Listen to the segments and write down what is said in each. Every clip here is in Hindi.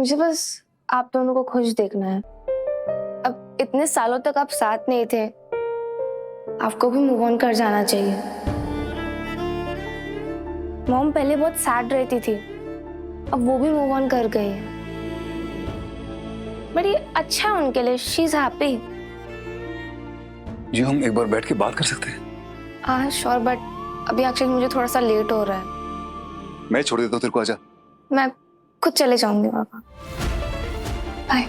मुझे बस आप दोनों को खुश देखना है। अब इतने सालों तक आप साथ नहीं थे, आपको भी मूव ऑन कर जाना चाहिए। मॉम पहले बहुत सैड रहती थी, अब वो भी मूव ऑन कर गई है। बड़ी अच्छा है उनके लिए, शी इज हैप्पी। जी हम एक बार बैठ के बात कर सकते हैं? हाँ श्योर, बट अभी एक्चुअली मुझे थोड़ा सा लेट हो रहा है। मैं छोड़ देता हूँ तेरे को, आजा। मैं खुद चले जाऊंगी पापा। बाय।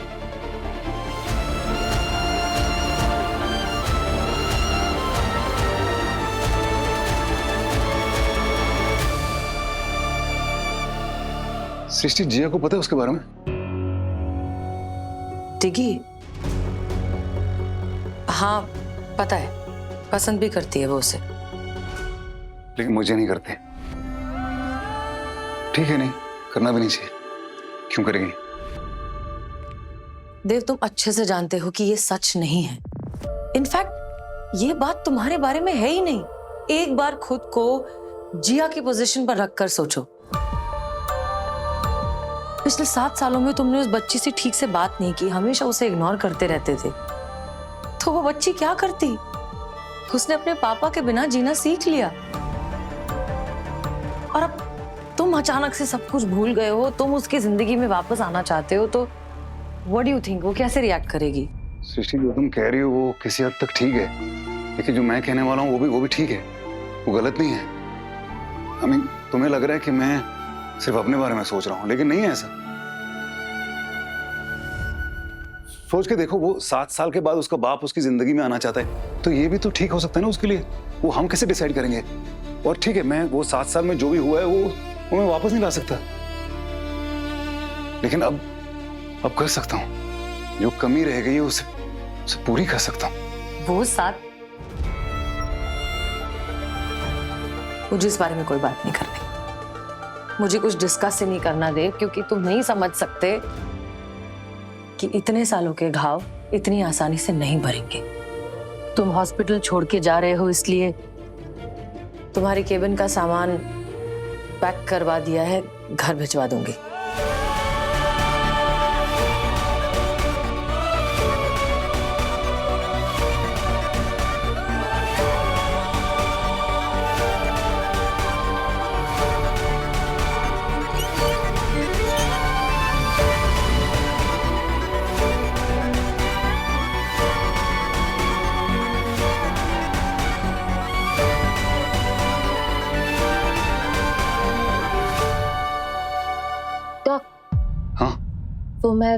सृष्टि, जिया को पता है उसके बारे में? टिगी? हाँ पता है, पसंद भी करती है वो उसे। लेकिन मुझे नहीं करते। ठीक है, नहीं करना भी नहीं चाहिए। क्यों करेगी? देव, तुम अच्छे से जानते हो कि ये सच नहीं है। इनफैक्ट ये बात तुम्हारे बारे में है ही नहीं। एक बार खुद को जिया की पोजीशन पर रखकर सोचो। पिछले 7 सालों में तुमने उस बच्ची से ठीक से बात नहीं की, हमेशा उसे इग्नोर करते रहते थे। तो वो बच्ची क्या करती? उसने अपने पापा के बिना जीना सीख लिया। और अब तुम अचानक से सब कुछ भूल गए हो, तुम उसकी जिंदगी में वापस आना चाहते हो, तो व्हाट डू यू थिंक वो कैसे रिएक्ट करेगी? सृष्टि, जो तुम कह रही हो वो किसी हद तक ठीक है, लेकिन जो मैं कहने वाला हूँ वो भी ठीक है। वो गलत नहीं है। I mean, तुम्हें लग रहा है कि मैं सिर्फ अपने बारे में सोच रहा हूँ, लेकिन नहीं है ऐसा। सोच के देखो, वो 7 साल के बाद उसका बाप उसकी जिंदगी में आना चाहता है, तो ये भी तो ठीक हो सकता है ना उसके लिए। वो हम कैसे डिसाइड करेंगे? और ठीक है, मैं वो 7 साल में जो भी हुआ है वो मैं वापस नहीं ला सकता, लेकिन अब कर सकता हूँ। जो कमी रह गई है उसे पूरी कर सकता हूँ। वो 7, मुझे इस बारे में कोई बात नहीं करनी। मुझे कुछ डिस्कस ही नहीं करना दे, क्योंकि तुम नहीं समझ सकते कि इतने सालों के घाव इतनी आसानी से नहीं भरेंगे। तुम हॉस्पिटल छोड़ के जा रहे हो, इसलिए तुम्हारे केबिन का सामान पैक करवा दिया है, घर भिजवा दूंगी। हाँ, तो मैं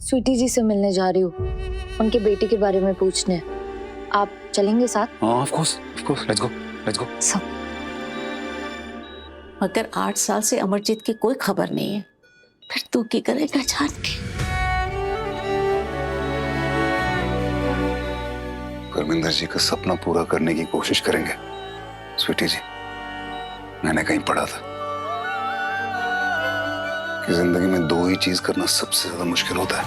स्वीटी जी से मिलने जा रही हूँ, उनके बेटे के बारे में पूछने। आप चलेंगे साथ? हाँ, ऑफ कोर्स, लेट्स गो। सब मगर 8 साल से अमरजीत की कोई खबर नहीं है, फिर तू क्या करेगा जान के? परमिंदर जी का सपना पूरा करने की कोशिश करेंगे। स्वीटी जी, मैंने कहीं पढ़ा था कि जिंदगी में 2 ही चीज करना सबसे ज्यादा मुश्किल होता है।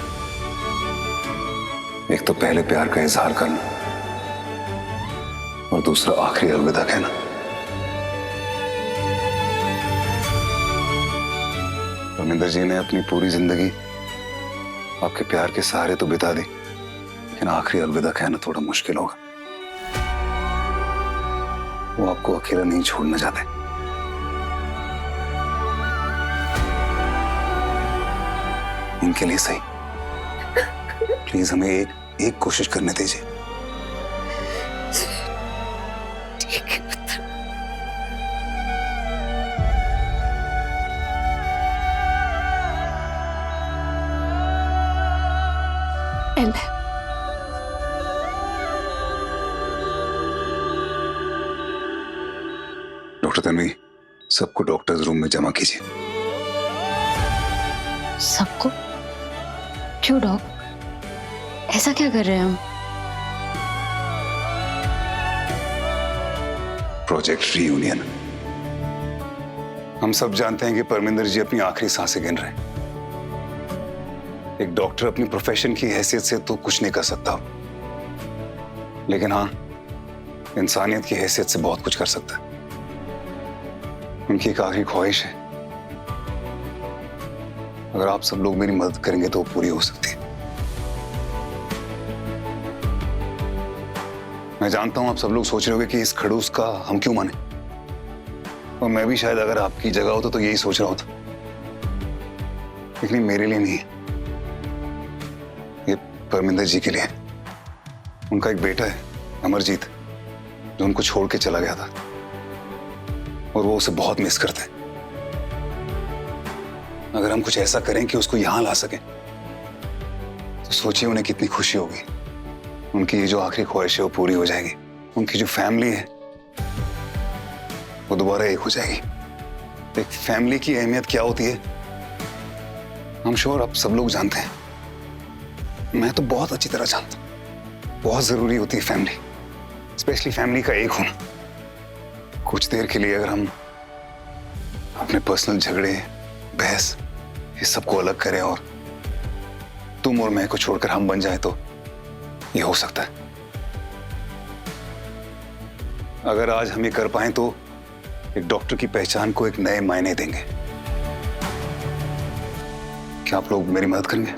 एक तो पहले प्यार का इजहार करना, और दूसरा आखिरी अलविदा कहना। परमिंदर जी ने अपनी पूरी जिंदगी आपके प्यार के सहारे तो बिता दी, लेकिन आखिरी अलविदा कहना थोड़ा मुश्किल होगा। वो आपको अकेला नहीं छोड़ना चाहते। इनके लिए सही, प्लीज हमें एक कोशिश करने दीजिए। ठीक है पुत्र। डॉक्टर तन्वी, सबको डॉक्टर्स रूम में जमा कीजिए। सबको? क्यों डॉक, ऐसा क्या कर रहे हैं हम? Project reunion. हम सब जानते हैं कि परमिंदर जी अपनी आखिरी सांसें गिन रहे हैं। एक डॉक्टर अपनी प्रोफेशन की हैसियत से तो कुछ नहीं कर सकता, लेकिन हाँ, इंसानियत की हैसियत से बहुत कुछ कर सकता है। उनकी एक आखिरी ख्वाहिश है अगर आप सब लोग मेरी मदद करेंगे तो वो पूरी हो सकती है। मैं जानता हूं आप सब लोग सोच रहे होंगे कि इस खड़ूस का हम क्यों माने, और मैं भी शायद अगर आपकी जगह होता तो यही सोच रहा होता, लेकिन मेरे लिए नहीं, ये परमिंदर जी के लिए। उनका एक बेटा है अमरजीत, जो उनको छोड़ के चला गया था और वो उसे बहुत मिस करते हैं। अगर हम कुछ ऐसा करें कि उसको यहां ला सकें तो सोचिए उन्हें कितनी खुशी होगी। उनकी ये जो आखिरी ख्वाहिश है वो पूरी हो जाएगी। उनकी जो फैमिली है वो दोबारा एक हो जाएगी। एक फैमिली की अहमियत क्या होती है हम श्योर आप सब लोग जानते हैं, मैं तो बहुत अच्छी तरह जानता हूं। बहुत जरूरी होती है फैमिली, स्पेशली फैमिली का एक होना। कुछ देर के लिए अगर हम अपने पर्सनल झगड़े, बहस, इस सबको अलग करें और तुम और मैं को छोड़कर हम बन जाए तो ये हो सकता है। अगर आज हम ये कर पाए तो एक डॉक्टर की पहचान को एक नए मायने देंगे। क्या आप लोग मेरी मदद करेंगे?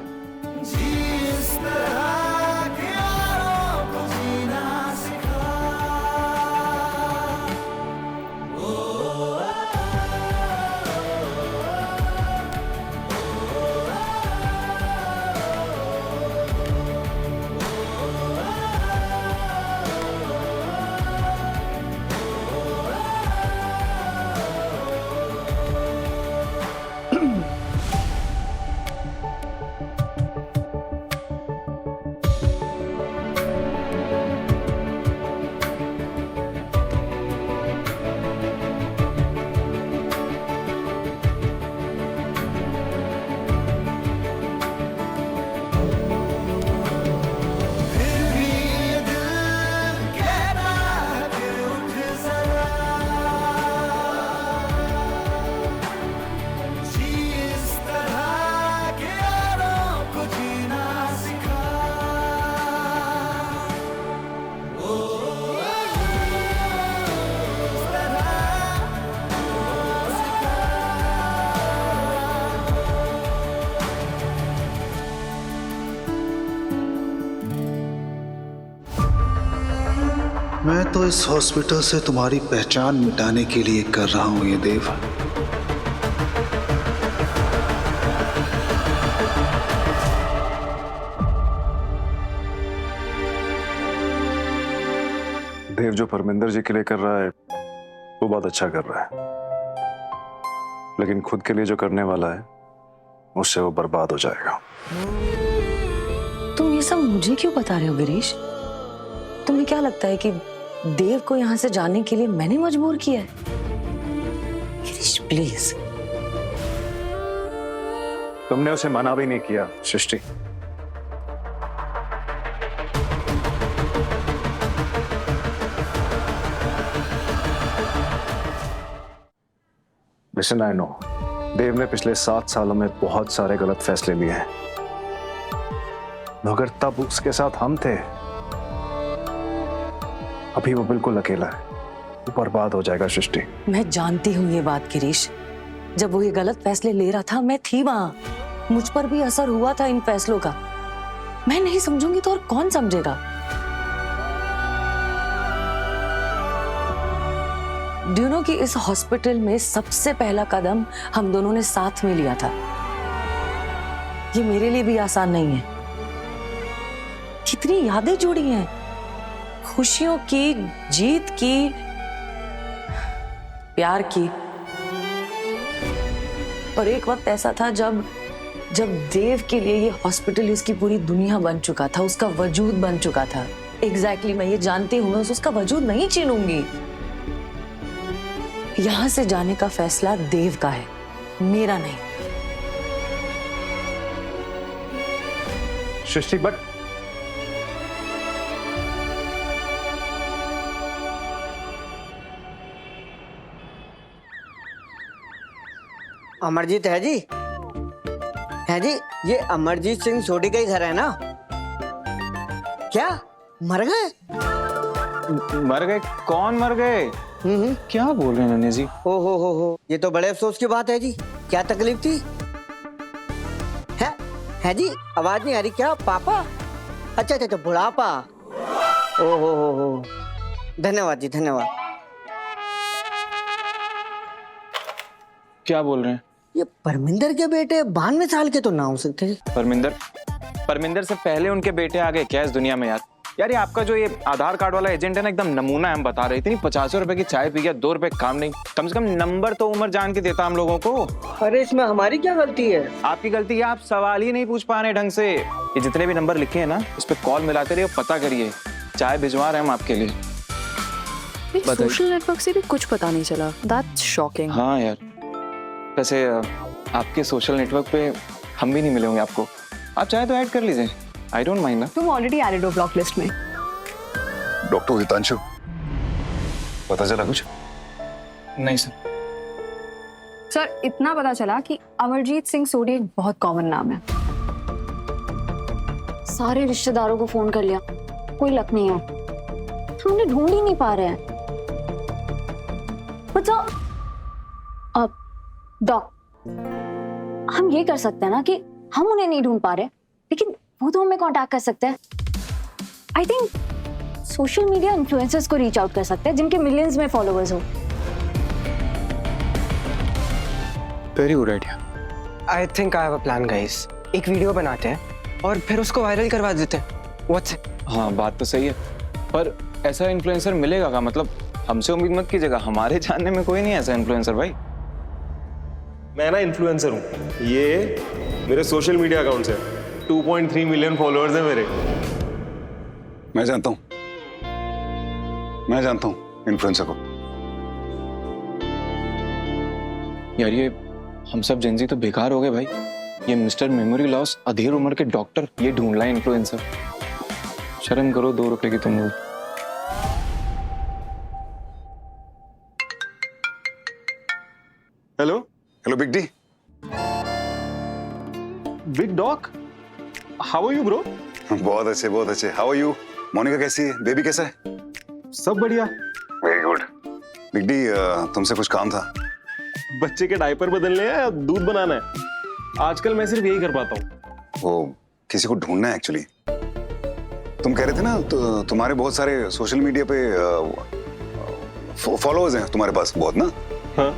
मैं तो इस हॉस्पिटल से तुम्हारी पहचान मिटाने के लिए कर रहा हूं ये देव। देव जो परमिंदर जी के लिए कर रहा है वो बहुत अच्छा कर रहा है, लेकिन खुद के लिए जो करने वाला है उससे वो बर्बाद हो जाएगा। तुम ये सब मुझे क्यों बता रहे हो गिरीश? तुम्हें क्या लगता है कि देव को यहाँ से जाने के लिए मैंने मजबूर किया है? गिरीश प्लीज। तुमने उसे मना भी नहीं किया सृष्टि। लिसन, आई नो देव ने पिछले 7 सालों में बहुत सारे गलत फैसले लिए हैं, मगर तब उसके साथ हम थे। अभी वो बिल्कुल अकेला है, वो बर्बाद हो जाएगा सृष्टि। मैं जानती हूँ ये बात गिरीश। जब वो ये गलत फैसले ले रहा था मैं थी वहां, मुझ पर भी असर हुआ था इन फैसलों का। मैं नहीं समझूंगी तो और कौन समझेगा? डू यू नो कि इस हॉस्पिटल में सबसे पहला कदम हम दोनों ने साथ में लिया था। ये मेरे लिए भी आसान नहीं है। कितनी यादें जुड़ी हैं, खुशियों की, जीत की, प्यार की। और एक वक्त ऐसा था जब देव के लिए ये हॉस्पिटल इसकी पूरी दुनिया बन चुका था, उसका वजूद बन चुका था। एग्जैक्टली मैं ये जानती हूं, मैं उसका वजूद नहीं छीनूंगी। यहां से जाने का फैसला देव का है, मेरा नहीं। सृष्टि, बट अमरजीत है जी? है जी, ये अमरजीत सिंह सोडी का ही घर है ना? क्या मर गए? मर गए? कौन मर गए? क्या बोल रहे हैं नन्हे जी? हो, ये तो बड़े अफसोस की बात है जी। क्या तकलीफ थी? है जी, आवाज नहीं आ रही क्या? पापा? अच्छा अच्छा अच्छा, बुढ़ापा। ओ हो, धन्यवाद जी, धन्यवाद। क्या बोल रहे हैं? ये परमिंदर के बेटे 92 साल के तो ना हो सकते। परमिंदर से पहले उनके बेटे आ गए क्या इस दुनिया में यार? यार ये आपका जो ये आधार कार्ड वाला एजेंट है ना, एकदम नमूना है। हम बता रहे थे नहीं, 50 रुपए की चाय पी गया, 2 रुपए काम नहीं। कम से कम नंबर तो उम्र जान के देता हम लोगों को। अरे इसमें हमारी क्या गलती है? आपकी गलती है, आप सवाल ही नहीं पूछ पा रहे ढंग से। ये जितने भी नंबर लिखे हैं ना, इस पे कॉल मिलाते रहिए, पता करिए। चाय भिजवा रहे हैं हम आपके लिए। सोशल नेटवर्क से भी कुछ पता नहीं चला। That's shocking. हाँ यार, वैसे आपके सोशल नेटवर्क पे हम भी नहीं मिले होंगे आपको। आप चाहे तो ऐड कर लीजिए, आई डोंट माइंड ना। तुम ऑलरेडी एडेड हो ब्लॉक लिस्ट में। डॉक्टर हितांशु, पता चला कुछ? नहीं सर। सर इतना पता चला कि अमरजीत सिंह सोडी एक बहुत कॉमन नाम है। सारे रिश्तेदारों को फोन कर लिया, कोई लक नहीं है। हमने ढूंढ ही नहीं पा रहे हैं। बताओ अब डॉक, हम ये कर सकते हैं ना कि हम उन्हें नहीं ढूंढ पा रहे, लेकिन वो तो हमें कांटेक्ट कर सकते हैं। I think social media influencers को रीच आउट कर सकते हैं जिनके मिलियंस में फॉलोअर्स हो। Very good idea. I think I have a plan guys. एक वीडियो बनाते हैं और फिर उसको वायरल करवा देते हैं। What's it? हाँ बात तो सही है, पर ऐसा इन्फ्लुएंसर मिलेगा क्या? मतलब हमसे उम्मीद मत कीजिएगा, हमारे जानने में कोई नहीं है ऐसा इन्फ्लुएंसर भाई। मैं ना इन्फ्लुएंसर हूँ, ये मेरे सोशल मीडिया अकाउंट्स है। 2.3 मिलियन फॉलोअर्स हैं मेरे। मैं जानता हूँ इन्फ्लुएंसर को। यार ये हम सब जेंजी तो बेकार हो गए भाई। ये मिस्टर मेमोरी लॉस, अधेड़ उम्र के डॉक्टर, ये ढूंढ रहा है इन्फ्लुएंसर। शर्म करो, 2 रुपए की तुम लोग। Hello hello big D. Big dog, how are you bro? बहुत अच्छे, बहुत अच्छे। How are you? मोनिका कैसी है? बेबी कैसा है? सब बढ़िया। Very good. बिग डी, तुमसे कुछ काम था। बच्चे के डायपर बदलने हैं या दूध बनाना है? आजकल मैं सिर्फ यही कर पाता हूँ। वो किसी को ढूंढना है एक्चुअली। तुम कह रहे थे ना, तो तुम्हारे बहुत सारे सोशल मीडिया पे फॉलोअर्स हैं तुम्हारे पास बहुत ना? हाँ।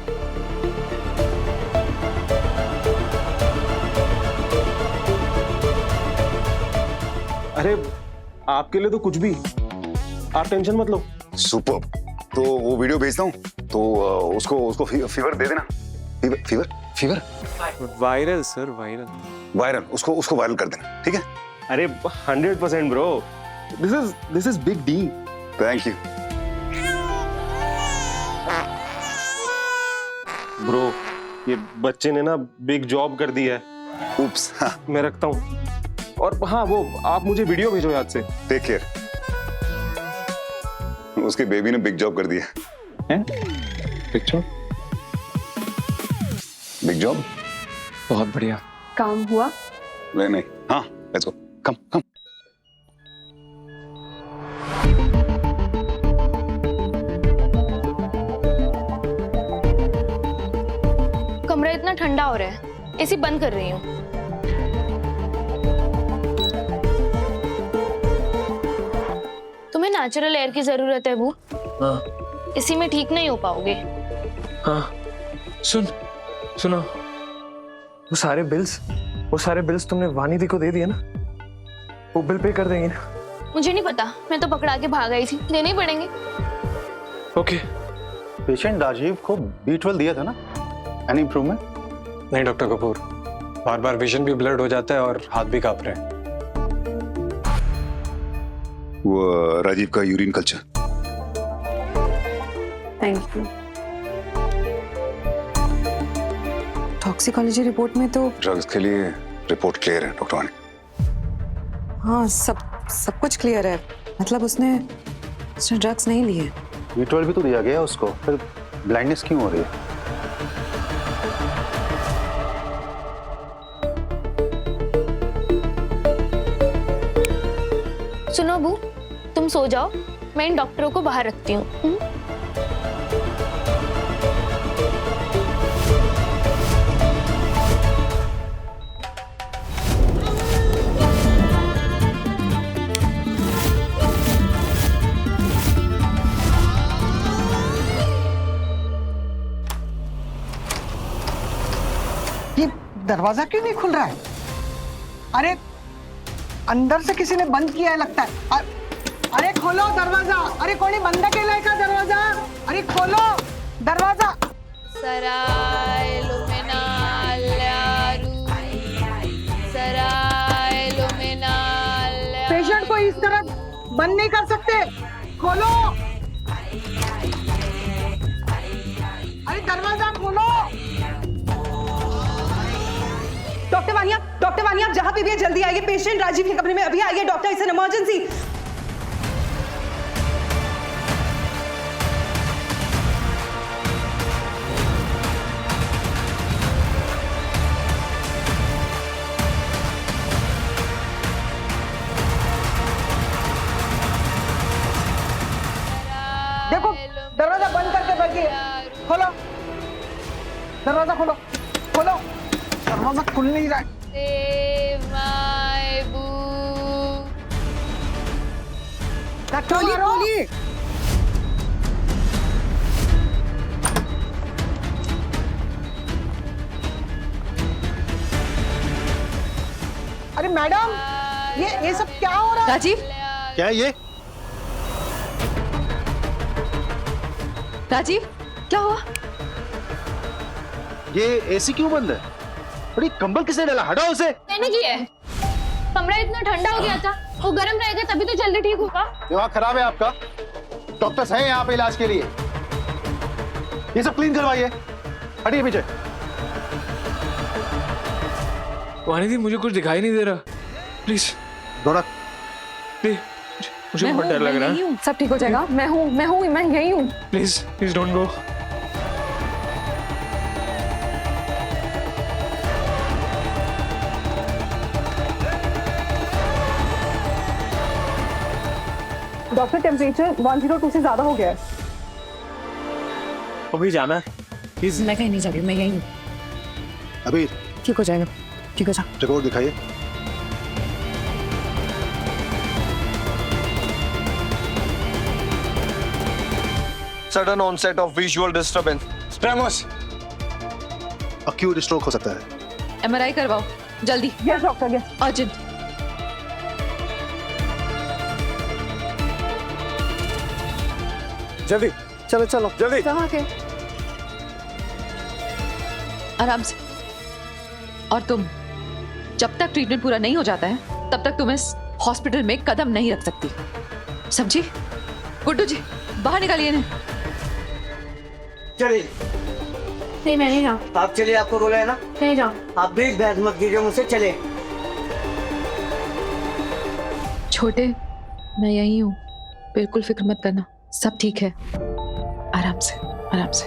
अरे आपके लिए तो कुछ भी, आप टेंशन मत लो। सुपर। तो वो वीडियो भेजता हूँ, तो उसको फीवर दे देना। Fever viral sir, viral. उसको वायरल कर देना, ठीक है? अरे 100% bro. This is big D. Thank you bro. ये बच्चे ने ना बिग जॉब कर दी है। उप्स। हाँ। मैं रखता हूँ। और हाँ, वो आप मुझे वीडियो भेजो याद से। Take care. उसके बेबी ने बिग जॉब कर दिया है। Big job? Big job? बहुत बढ़िया। काम हुआ? नहीं। हाँ, लेट्स गो। कम। कमरा इतना ठंडा हो रहा है, एसी बंद कर रही हूँ। तुम्हें नेचुरल एयर की जरूरत है बू। हाँ। इसी में ठीक नहीं हो पाओगे। हाँ। सुनो, वो सारे बिल्स तुमने वानी दी को दे दिए ना? वो बिल पे कर देंगे ना? मुझे नहीं पता, मैं तो पकड़ा के भाग आई थी। देने ही पड़ेंगे। ओके। पेशेंट राजीव को B12 दिया था ना? Any improvement? नहीं डॉक्टर कपूर, बार बार विजन भी ब्लर्ड हो जाता है और हाथ भी कांप रहे हैं। वो राजीव का urine culture. Thank you. Toxicology report में तो ड्रग्स के लिए रिपोर्ट क्लियर है डॉक्टर वानी। हाँ, सब कुछ क्लियर है। मतलब उसने ड्रग्स नहीं लिए। B12 भी तो दिया गया उसको, फिर ब्लाइंडनेस क्यों हो रही है? सुनो बू, तुम सो जाओ, मैं इन डॉक्टरों को बाहर रखती हूँ। दरवाजा क्यों नहीं खुल रहा है? अरे अंदर से किसी ने बंद किया है लगता है। अरे खोलो दरवाजा, अरे कोणी बंद केलाय का दरवाजा? अरे खोलो दरवाजा। सराय पेशेंट को इस तरह बंद नहीं कर सकते, खोलो। अरे दरवाजा खोलो। डॉक्टर वानिया आप जहाँ पे भी है जल्दी आइए। पेशेंट राजीव के कमरे में अभी आइए डॉक्टर, इट्स एन इमरजेंसी। देखो दरवाजा बंद करके बैठिए, खोलो दरवाजा, खोलो खोलो। दरवाजा खुल नहीं रहा है। खोलिए। अरे मैडम, ये सब क्या हो रहा है? राजीव, क्या है ये? राजीव क्या हुआ? ये एसी क्यों बंद है? बड़ी कंबल किसने डाला? हटाओ उसे। मैंने किया है। कमरा इतना ठंडा हो गया था, वो गर्म रहेगा तभी तो जल्दी ठीक होगा। दिमाग खराब है आपका? डॉक्टर्स हैं यहाँ पे इलाज के लिए। ये सब क्लीन करवाइए। हटिए पीछे। वानी दी मुझे कुछ दिखाई नहीं दे रहा, प्लीज रौनक, प्लीज, मुझे बहुत डर लग रहा है। सब ठीक हो जाएगा। मैं यही हूँ। Please please don't go. Doctor temperature 102 से ज्यादा हो गया है। अभी जाना है? मैं कहीं नहीं जा रही हूँ, मैं यही हूँ। अभी ठीक हो जाएगा, ठीक हो जा। रिकॉर्ड दिखाइए। Sudden onset of visual disturbance, tremors. Acute stroke हो सकता है। MRI करवाओ जल्दी। Yes doctor, yes urgent. जल्दी चलो चलो जल्दी। कहाँ के? आराम से। और तुम, जब तक ट्रीटमेंट पूरा नहीं हो जाता है तब तक तुम इस हॉस्पिटल में कदम नहीं रख सकती, समझी? गुड्डू जी बाहर निकालिए इन्हें। चलिए। नहीं मैं नहीं जाऊँ। आप चलिए, आपको बोला है ना। नहीं जाऊँ। आप भी बहस मत कीजिए मुझसे, चले। छोटे, मैं यही हूँ, बिल्कुल फिक्र मत करना, सब ठीक है। आराम से आराम से।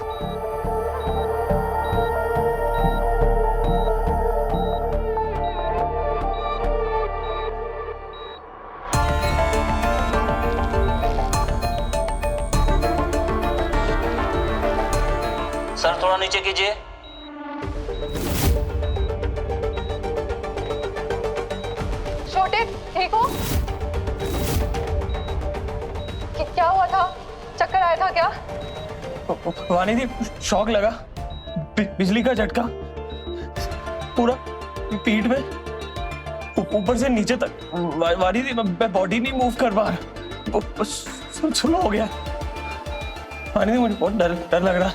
सर थोड़ा नीचे कीजिए। छोटे ठीक हो? क्या हुआ था? चक्कर आया था क्या? वानी दी शॉक लगा, बिजली का झटका, पूरा पीठ में ऊपर से नीचे तक। वानी दी मैं बॉडी नहीं मूव कर पा रहा, बस स्लो हो गया। वानी दी मुझे बहुत डर लग रहा।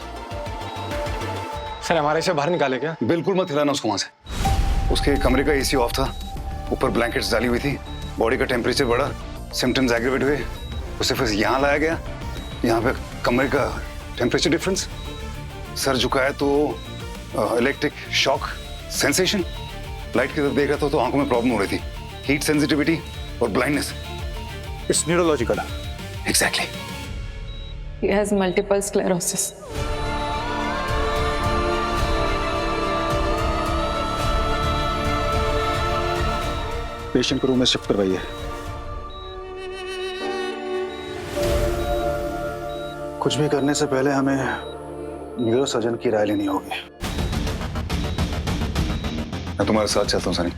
सर हमारे से बाहर निकाले क्या? बिल्कुल मत हिलाना उसको वहां से। उसके कमरे का एसी ऑफ था, ऊपर ब्लैंकेट्स डाली हुई थी, बॉडी का टेम्परेचर बढ़ा, सिम्टम्स एग्रीवेट हुए, उसे फिर यहाँ लाया गया। यहाँ पे कमरे का टेम्परेचर डिफरेंस, सर झुकाया तो इलेक्ट्रिक शॉक सेंसेशन, लाइट की तरफ देख रहा था तो आंखों में प्रॉब्लम हो रही थी, हीट सेंसिटिविटी और blindness. It's neurological. Exactly. He has multiple sclerosis. Patient को रूम में शिफ्ट करवाइए। कुछ भी करने से पहले हमें न्यूरो सर्जन की राय लेनी होगी। मैं तुम्हारे साथ चलता हूँ सनी।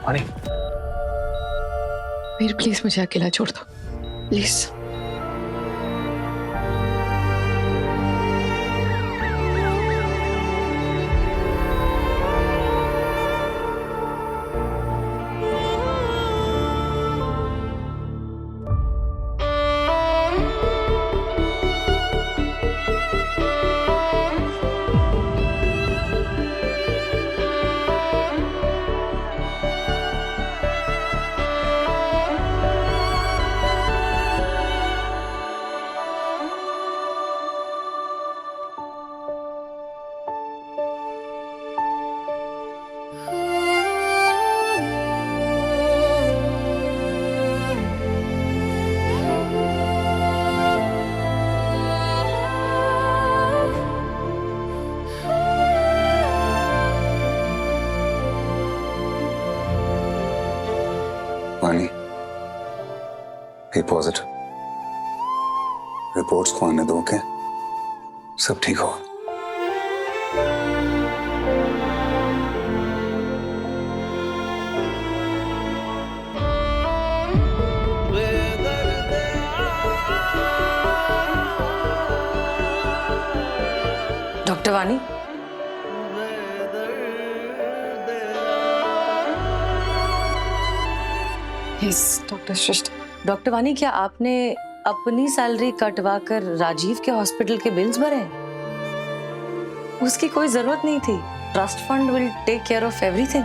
वानी वीर प्लीज मुझे अकेला छोड़ दो प्लीज। वानी, बी पॉजिटिव। रिपोर्ट्स को आने दो, ओके? सब ठीक होगा। डॉक्टर वानी, यस डॉक्टर सृष्टि। डॉक्टर वानी, क्या आपने अपनी सैलरी कटवा कर राजीव के हॉस्पिटल के बिल्स भरे हैं? उसकी कोई जरूरत नहीं थी। Trust fund will take care of everything.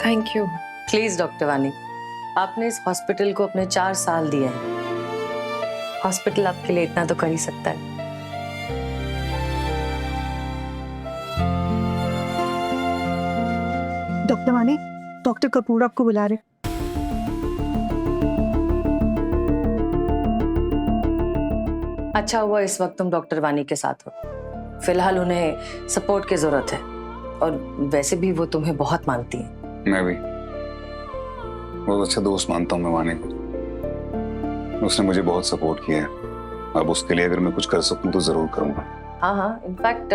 Thank you. Please doctor Wani, आपने इस हॉस्पिटल को अपने 4 साल दिए हैं। हॉस्पिटल आपके लिए इतना तो कर ही सकता है। डॉक्टर वानी, डॉक्टर कपूर आपको बुला रहे। अच्छा हुआ इस वक्त तुम डॉक्टर वानी के साथ हो। फिलहाल उन्हें सपोर्ट की जरूरत है और वैसे भी वो तुम्हें बहुत मानती है। मैं भी बहुत अच्छा दोस्त मानता हूँ मैं वानी को। उसने मुझे बहुत सपोर्ट किया है। अब उसके लिए अगर मैं कुछ कर सकूं तो जरूर करूंगा। हाँ हाँ, इनफैक्ट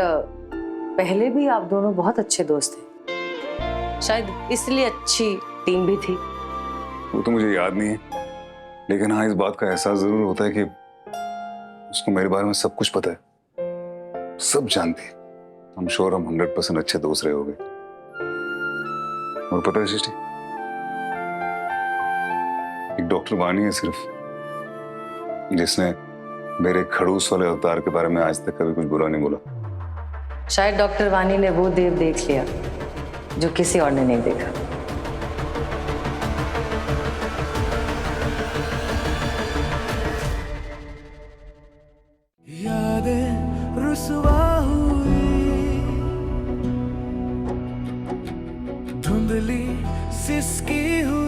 पहले भी आप दोनों बहुत अच्छे दोस्त थे। शायद इसलिए अच्छी टीम भी थी। वो तो मुझे याद नहीं है, लेकिन हाँ इस बात का एहसास जरूर होता है कि उसको मेरे बारे में सब कुछ पता है, सब जानती है। हम श्योर हम 100% अच्छे दोस्त रहे होंगे। और पता है सृष्टि, एक डॉक्टर वानी है सिर्फ जिसने मेरे खड़ूस वाले अवतार के बारे में आज तक कभी कुछ बुरा नहीं बोला। शायद डॉक्टर वानी ने वो देव देख लिया जो किसी और ने नहीं देखा। यादें रुसवा हुई, धुंधली सिसकी हुई।